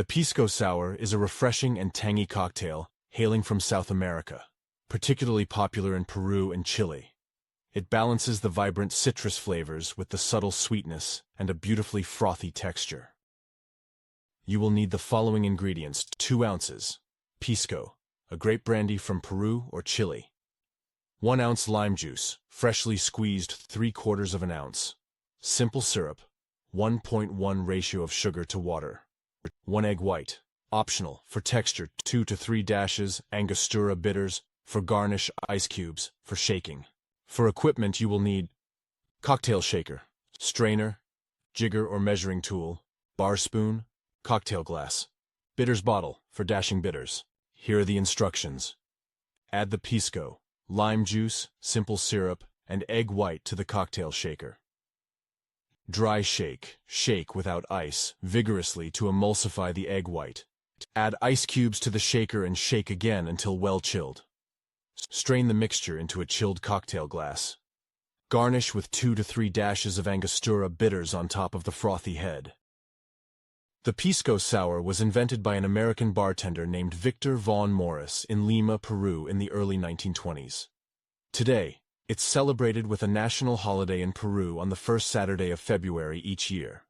The Pisco Sour is a refreshing and tangy cocktail hailing from South America, particularly popular in Peru and Chile. It balances the vibrant citrus flavors with the subtle sweetness and a beautifully frothy texture. You will need the following ingredients: 2 ounces Pisco, a grape brandy from Peru or Chile. 1 ounce lime juice, freshly squeezed 3/4 of an ounce. Simple syrup, 1.1 ratio of sugar to water. 1 egg white, optional, for texture, 2 to 3 dashes Angostura bitters, for garnish, ice cubes, for shaking. For equipment you will need cocktail shaker, strainer, jigger or measuring tool, bar spoon, cocktail glass, bitters bottle, for dashing bitters. Here are the instructions. Add the Pisco, lime juice, simple syrup, and egg white to the cocktail shaker. Dry shake. Shake without ice, vigorously to emulsify the egg white. Add ice cubes to the shaker and shake again until well chilled. Strain the mixture into a chilled cocktail glass. Garnish with 2 to 3 dashes of Angostura bitters on top of the frothy head. The Pisco Sour was invented by an American bartender named Victor Vaughan Morris in Lima, Peru in the early 1920s. Today, it's celebrated with a national holiday in Peru on the first Saturday of February each year.